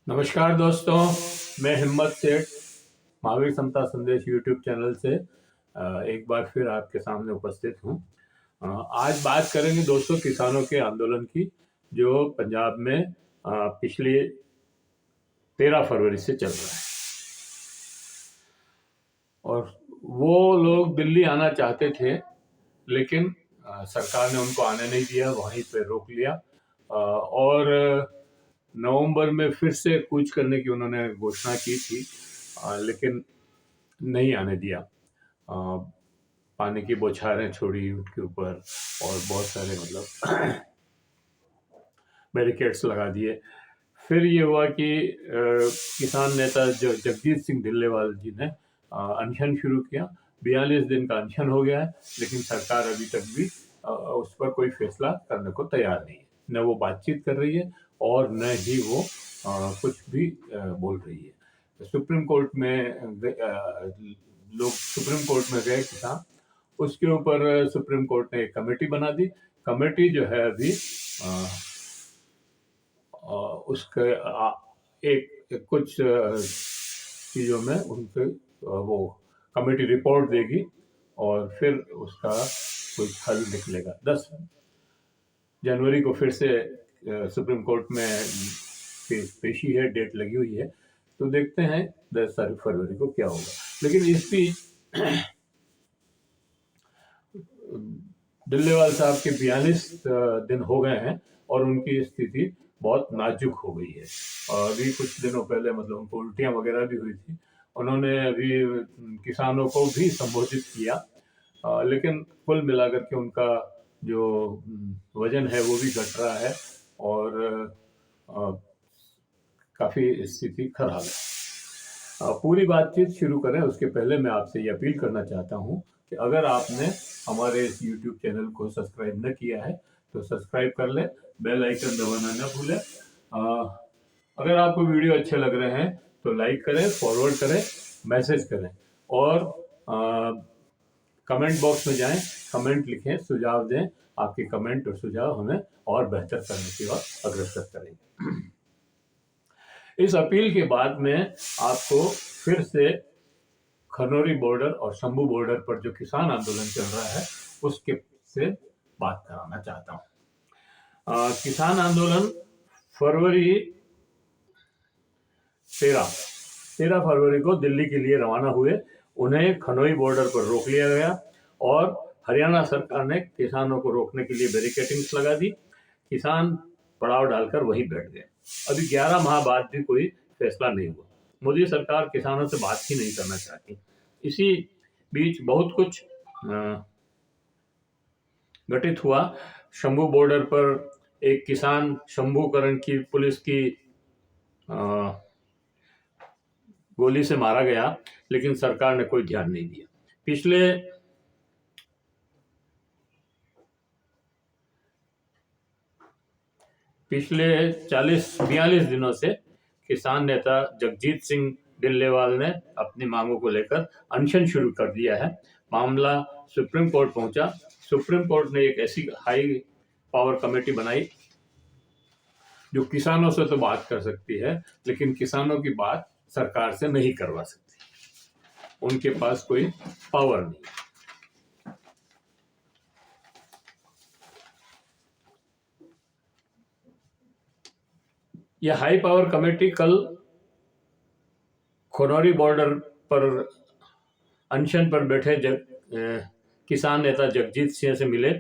नमस्कार दोस्तों, मैं हिम्मत सेठ महावीर समता संदेश यूट्यूब चैनल से एक बार फिर आपके सामने उपस्थित हूँ। आज बात करेंगे दोस्तों किसानों के आंदोलन की, जो पंजाब में पिछले 13 फरवरी से चल रहा है। और वो लोग दिल्ली आना चाहते थे, लेकिन सरकार ने उनको आने नहीं दिया, वहीं पे रोक लिया। और नवंबर में फिर से कूच करने की उन्होंने घोषणा की थी, लेकिन नहीं आने दिया। पानी की बौछारें छोड़ी उनके ऊपर और बहुत सारे बैरिकेड्स लगा दिए। फिर ये हुआ कि किसान नेता जो जगजीत सिंह ढिल्लेवाल जी ने अनशन शुरू किया। 42 दिन का अनशन हो गया है, लेकिन सरकार अभी तक भी उस पर कोई फैसला करने को तैयार नहीं है। न वो बातचीत कर रही है और न ही वो कुछ भी बोल रही है। सुप्रीम कोर्ट में लोग सुप्रीम कोर्ट में गए किसान, उसके ऊपर सुप्रीम कोर्ट ने एक कमेटी बना दी। कमेटी जो है अभी उसके एक कुछ चीज़ों में उनके वो कमेटी रिपोर्ट देगी और फिर उसका कुछ हल निकलेगा। 10 जनवरी को फिर से सुप्रीम कोर्ट में पेशी है, डेट लगी हुई है, तो देखते हैं 10 फरवरी को क्या होगा। लेकिन इस बीच ढिल्लेवाल साहब के 42 दिन हो गए हैं और उनकी स्थिति बहुत नाजुक हो गई है। और अभी कुछ दिनों पहले उनको उल्टियां वगैरह भी हुई थी। उन्होंने अभी किसानों को भी संबोधित किया, लेकिन कुल मिलाकर के उनका जो वजन है वो भी घट रहा है और काफ़ी स्थिति खराब है। पूरी बातचीत शुरू करें उसके पहले मैं आपसे ये अपील करना चाहता हूँ कि अगर आपने हमारे इस YouTube चैनल को सब्सक्राइब न किया है तो सब्सक्राइब कर लें, बेल आइकन दबाना न भूलें। अगर आपको वीडियो अच्छे लग रहे हैं तो लाइक करें, फॉरवर्ड करें, मैसेज करें और कमेंट बॉक्स में जाएं, कमेंट लिखें, सुझाव दें। आपके कमेंट और सुझाव हमें और बेहतर करने की ओर अग्रसर करेंगे। इस अपील के बाद में आपको फिर से खनौरी बॉर्डर और शंभू बॉर्डर पर जो किसान आंदोलन चल रहा है उसके से बात कराना चाहता हूँ। किसान आंदोलन फरवरी 13 फरवरी को दिल्ली के लिए रवाना हुए। उन्हें खनौरी बॉर्डर पर रोक लिया गया और हरियाणा सरकार ने किसानों को रोकने के लिए बैरिकेडिंग्स लगा दी। किसान पड़ाव डालकर वहीं बैठ गए। अभी 11 माह बाद भी कोई फैसला नहीं हुआ। मोदी सरकार किसानों से बात ही नहीं करना चाहती। इसी बीच बहुत कुछ घटित हुआ। शंभू बॉर्डर पर एक किसान शंभूकरण की पुलिस की गोली से मारा गया, लेकिन सरकार ने कोई ध्यान नहीं दिया। पिछले 42 दिनों से किसान नेता जगजीत सिंह ढिल्लेवाल ने अपनी मांगों को लेकर अनशन शुरू कर दिया है। मामला सुप्रीम कोर्ट पहुंचा। सुप्रीम कोर्ट ने एक ऐसी हाई पावर कमेटी बनाई जो किसानों से तो बात कर सकती है, लेकिन किसानों की बात सरकार से नहीं करवा सकती। उनके पास कोई पावर नहीं। यह हाई पावर कमेटी कल खनौरी बॉर्डर पर अनशन पर बैठे किसान नेता जगजीत सिंह से मिले।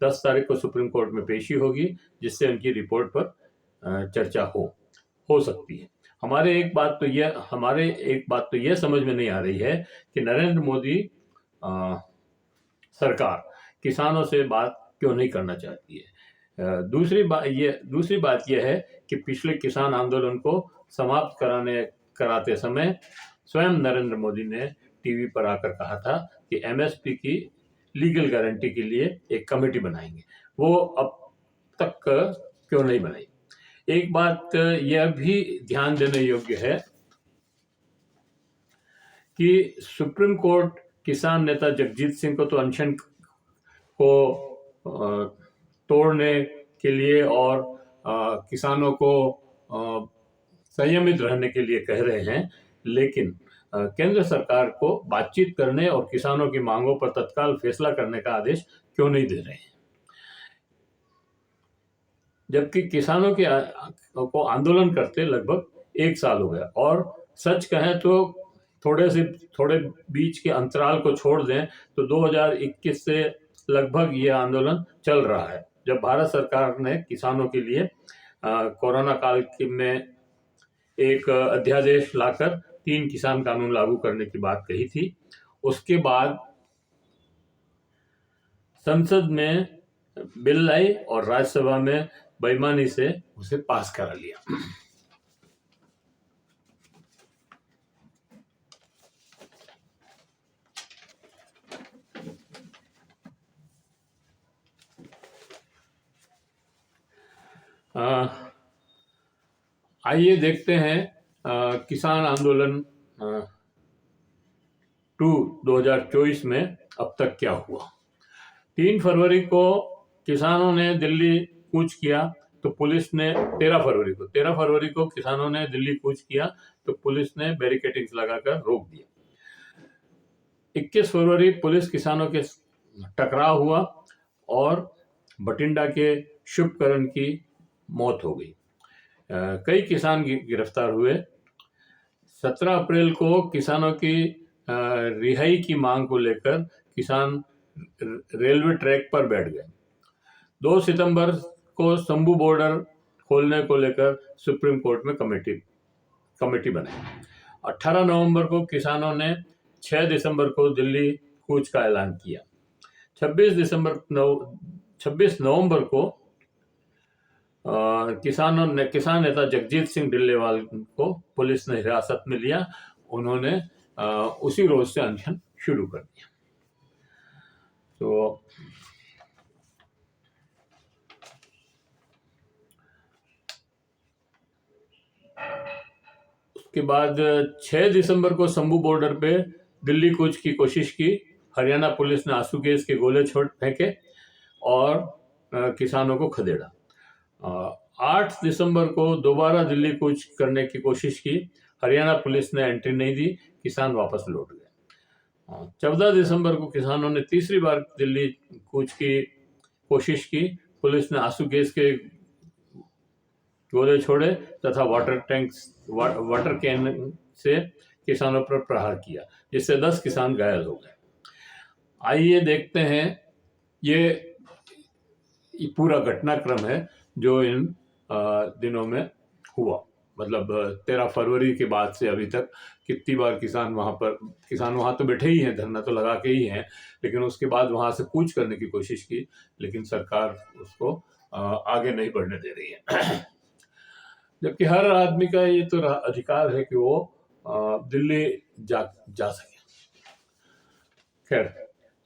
10 तारीख को सुप्रीम कोर्ट में पेशी होगी, जिससे उनकी रिपोर्ट पर चर्चा हो सकती है। हमारे एक बात तो यह समझ में नहीं आ रही है कि नरेंद्र मोदी सरकार किसानों से बात क्यों नहीं करना चाहती है। दूसरी बात यह है कि पिछले किसान आंदोलन को समाप्त कराते समय स्वयं नरेंद्र मोदी ने टीवी पर आकर कहा था कि एमएसपी की लीगल गारंटी के लिए एक कमेटी बनाएंगे। वो अब तक क्यों नहीं बनाई। एक बात यह भी ध्यान देने योग्य है कि सुप्रीम कोर्ट किसान नेता जगजीत सिंह को तो अनशन को तोड़ने के लिए और किसानों को संयमित रहने के लिए कह रहे हैं, लेकिन केंद्र सरकार को बातचीत करने और किसानों की मांगों पर तत्काल फैसला करने का आदेश क्यों नहीं दे रहे हैं, जबकि किसानों के को आंदोलन करते लगभग 1 साल हो गया। और सच कहें तो थोड़े बीच के अंतराल को छोड़ दें तो 2021 से लगभग ये आंदोलन चल रहा है, जब भारत सरकार ने किसानों के लिए कोरोना काल में एक अध्यादेश लाकर 3 किसान कानून लागू करने की बात कही थी। उसके बाद संसद में बिल लाई और राज्यसभा में बेईमानी से उसे पास करा लिया। आइए देखते हैं किसान आंदोलन 2024 में अब तक क्या हुआ। 3 फरवरी को किसानों ने दिल्ली कूच किया तो पुलिस ने 13 फरवरी को किसानों ने दिल्ली कूच किया तो पुलिस ने बैरिकेडिंग्स लगाकर रोक दिया। 21 फरवरी पुलिस किसानों के टकराव हुआ और बठिंडा के शुभकरण की मौत हो गई। कई किसान गिरफ्तार हुए। 17 अप्रैल को किसानों की रिहाई की मांग को लेकर किसान रेलवे ट्रैक पर बैठ गए। 2 सितंबर को शंभू बॉर्डर खोलने को लेकर सुप्रीम कोर्ट में कमेटी बनाई। 18 नवंबर को किसानों ने 6 दिसंबर को दिल्ली कूच का ऐलान किया। 26 नवंबर को किसान नेता जगजीत सिंह ढिल्लेवाल को पुलिस ने हिरासत में लिया। उन्होंने उसी रोज से अनशन शुरू कर दिया। तो उसके बाद 6 दिसंबर को शंभू बॉर्डर पे दिल्ली कूच की कोशिश की। हरियाणा पुलिस ने आंसू गैस के गोले फेंके और किसानों को खदेड़ा। 8 दिसंबर को दोबारा दिल्ली कूच करने की कोशिश की। हरियाणा पुलिस ने एंट्री नहीं दी, किसान वापस लौट गए। 14 दिसंबर को किसानों ने तीसरी बार दिल्ली कूच की कोशिश की। पुलिस ने आंसू गैस के गोले छोड़े तथा वाटर कैन से किसानों पर प्रहार किया, जिससे 10 किसान घायल हो गए। आइए देखते हैं ये पूरा घटनाक्रम है जो इन दिनों में हुआ। मतलब 13 फरवरी के बाद से अभी तक कितनी बार किसान वहां तो बैठे ही हैं, धरना तो लगा के ही हैं, लेकिन उसके बाद वहां से कूच करने की कोशिश की, लेकिन सरकार उसको आगे नहीं बढ़ने दे रही है। जबकि हर आदमी का ये तो अधिकार है कि वो दिल्ली जा सके। खैर,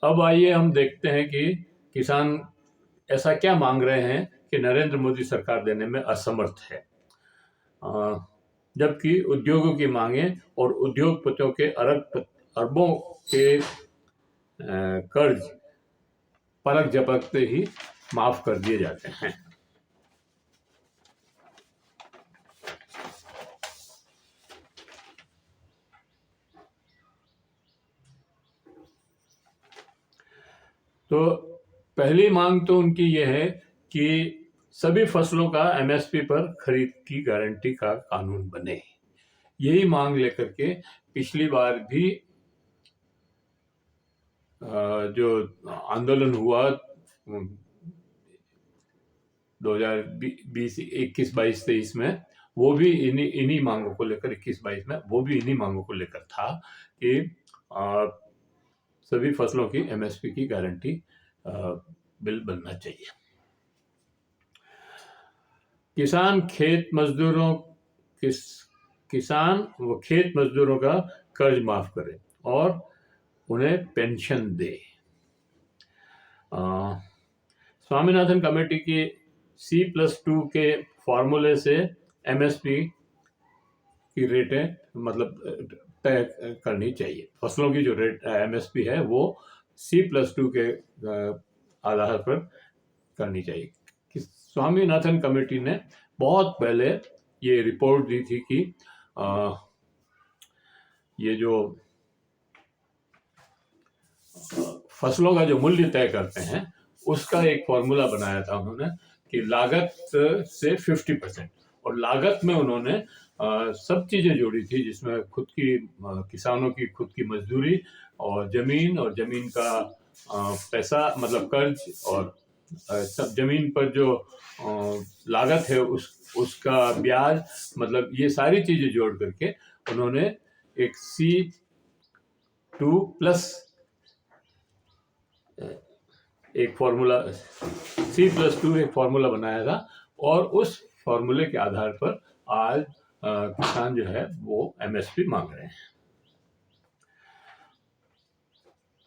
अब आइए हम देखते हैं कि किसान ऐसा क्या मांग रहे हैं कि नरेंद्र मोदी सरकार देने में असमर्थ है, जबकि उद्योगों की मांगे और उद्योगपतियों के अरबों के कर्ज परख झपकते ही माफ कर दिए जाते हैं। तो पहली मांग तो उनकी यह है कि सभी फसलों का एमएसपी पर खरीद की गारंटी का कानून बने। यही मांग लेकर के पिछली बार भी जो आंदोलन हुआ 2020, 21, 22, 23 में, वो भी इन्हीं मांगों को लेकर 21-22 में वो भी इन्हीं मांगों को लेकर था कि सभी फसलों की एमएसपी की गारंटी बिल बनना चाहिए। किसान व खेत मजदूरों का कर्ज माफ करे और उन्हें पेंशन दे। स्वामीनाथन कमेटी की C+2 के फॉर्मूले से एमएसपी की रेटें मतलब तय करनी चाहिए। फसलों की जो रेट एमएसपी है वो C+2 के आधार पर करनी चाहिए। स्वामीनाथन कमेटी ने बहुत पहले ये रिपोर्ट दी थी कि ये जो फसलों का जो मूल्य तय करते हैं उसका एक फॉर्मूला बनाया था उन्होंने कि लागत से 50%, और लागत में उन्होंने सब चीजें जोड़ी थी, जिसमें खुद की किसानों की खुद की मजदूरी और जमीन का पैसा मतलब कर्ज, और सब जमीन पर जो लागत है उसका ब्याज, मतलब ये सारी चीजें जोड़ करके उन्होंने एक C+2 एक फॉर्मूला बनाया था, और उस फॉर्मूले के आधार पर आज किसान जो है वो MSP मांग रहे हैं।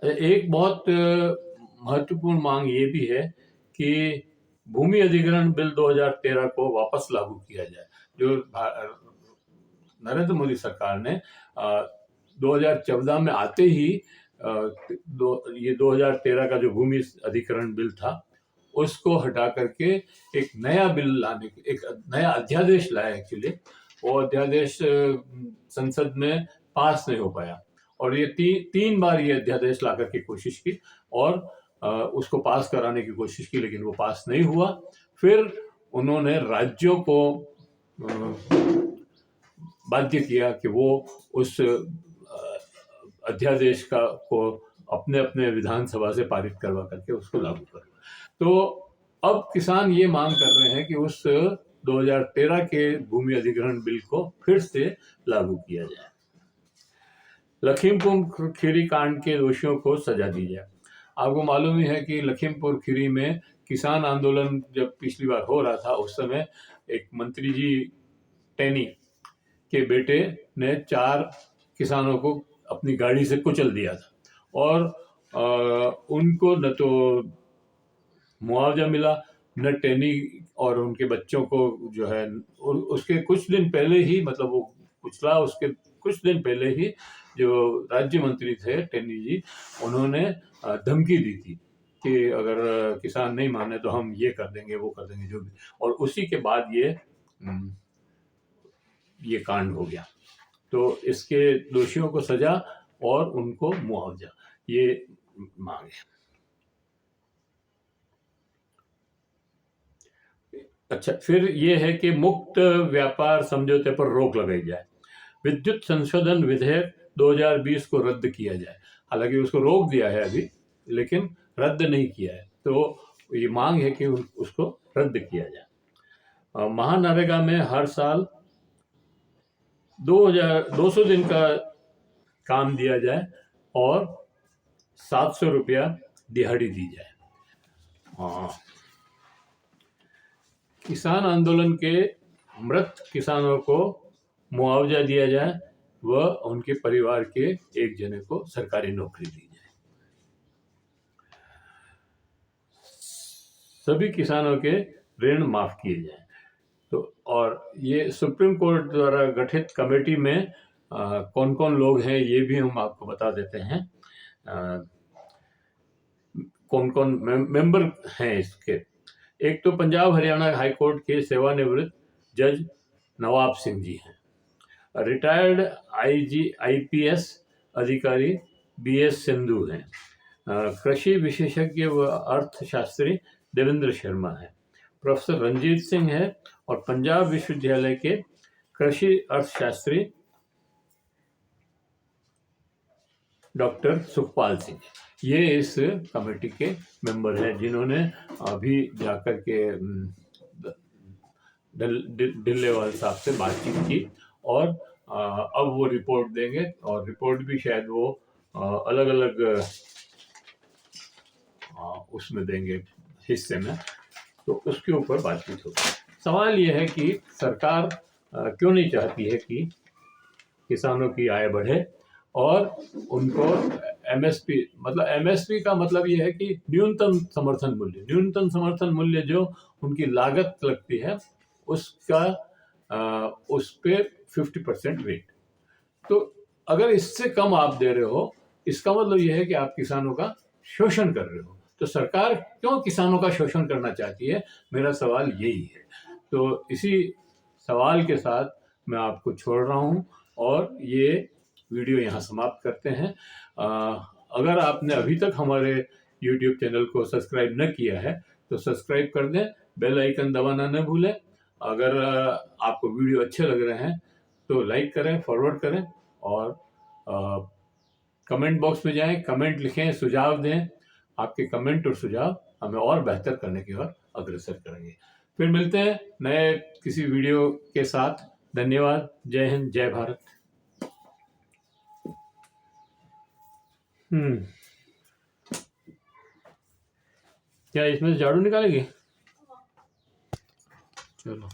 एक बहुत महत्वपूर्ण मांग ये भी है कि भूमि अधिग्रहण बिल 2013 को वापस लागू किया जाए। जो नरेंद्र मोदी सरकार ने 2014 में आते ही ये 2013 का जो भूमि अधिग्रहण बिल था उसको हटा करके एक नया बिल लाने के, एक नया अध्यादेश लाया। एक्चुअली वो अध्यादेश संसद में पास नहीं हो पाया, और ये तीन बार ये अध्यादेश ला करके कोशिश की और उसको पास कराने की कोशिश की, लेकिन वो पास नहीं हुआ। फिर उन्होंने राज्यों को बाध्य किया कि वो उस अध्यादेश को अपने अपने विधानसभा से पारित करवा करके उसको लागू कर। तो अब किसान ये मांग कर रहे हैं कि उस 2013 के भूमि अधिग्रहण बिल को फिर से लागू किया जाए। लखीमपुर खीरी कांड के दोषियों को सजा दी जाए। आपको मालूम ही है कि लखीमपुर खीरी में किसान आंदोलन जब पिछली बार हो रहा था, उस समय एक मंत्री जी टेनी के बेटे ने 4 किसानों को अपनी गाड़ी से कुचल दिया था, और उनको न तो मुआवजा मिला, न टेनी और उनके बच्चों को जो है उसके कुछ दिन पहले ही, मतलब वो कुचला उसके कुछ दिन पहले ही जो राज्य मंत्री थे टेनी जी, उन्होंने धमकी दी थी कि अगर किसान नहीं माने तो हम ये कर देंगे वो कर देंगे जो भी, और उसी के बाद ये कांड हो गया। तो इसके दोषियों को सजा और उनको मुआवजा, ये मांग है। अच्छा, फिर ये है कि मुक्त व्यापार समझौते पर रोक लगाई जाए। विद्युत संशोधन विधेयक 2020 को रद्द किया जाए। हालांकि उसको रोक दिया है अभी, लेकिन रद्द नहीं किया है, तो ये मांग है कि उसको रद्द किया जाए। महानरेगा में हर साल 200 दिन का काम दिया जाए और 700 रुपया दिहाड़ी दी जाए। किसान आंदोलन के मृत किसानों को मुआवजा दिया जाए व उनके परिवार के एक जने को सरकारी नौकरी दी जाए। सभी किसानों के ऋण माफ किए जाए। तो और ये सुप्रीम कोर्ट द्वारा गठित कमेटी में कौन कौन लोग हैं ये भी हम आपको बता देते हैं। कौन कौन मेंबर हैं इसके। एक तो पंजाब हरियाणा हाई कोर्ट के सेवानिवृत्त जज नवाब सिंह जी हैं। रिटायर्ड IPS अधिकारी BS सिंधु हैं। कृषि विशेषज्ञ व अर्थशास्त्री देवेंद्र शर्मा है। प्रोफेसर रंजीत सिंह है, और पंजाब विश्वविद्यालय के कृषि अर्थशास्त्री डॉक्टर सुखपाल सिंह, ये इस कमेटी के मेंबर हैं जिन्होंने अभी जाकर के डिल्लेवाल साहब से बातचीत की, और अब वो रिपोर्ट देंगे, और रिपोर्ट भी शायद वो अलग अलग उसमें देंगे हिस्से में, तो उसके ऊपर बातचीत होगी। सवाल ये है कि सरकार क्यों नहीं चाहती है कि किसानों की आय बढ़े और उनको MSP, मतलब MSP का मतलब ये है कि न्यूनतम समर्थन मूल्य जो उनकी लागत लगती है उसका उस पे 50% रेट। तो अगर इससे कम आप दे रहे हो, इसका मतलब ये है कि आप किसानों का शोषण कर रहे हो। तो सरकार क्यों किसानों का शोषण करना चाहती है, मेरा सवाल यही है। तो इसी सवाल के साथ मैं आपको छोड़ रहा हूँ और ये वीडियो यहाँ समाप्त करते हैं। अगर आपने अभी तक हमारे YouTube चैनल को सब्सक्राइब न किया है तो सब्सक्राइब कर दें, बेल आइकन दबाना न भूलें। अगर आपको वीडियो अच्छे लग रहे हैं तो लाइक करें, फॉरवर्ड करें और कमेंट बॉक्स में जाएं, कमेंट लिखें, सुझाव दें। आपके कमेंट और सुझाव हमें और बेहतर करने की ओर अग्रसर करेंगे। फिर मिलते हैं नए किसी वीडियो के साथ। धन्यवाद। जय हिंद, जय भारत। क्या इसमें से झाड़ू निकालेंगे? चलो।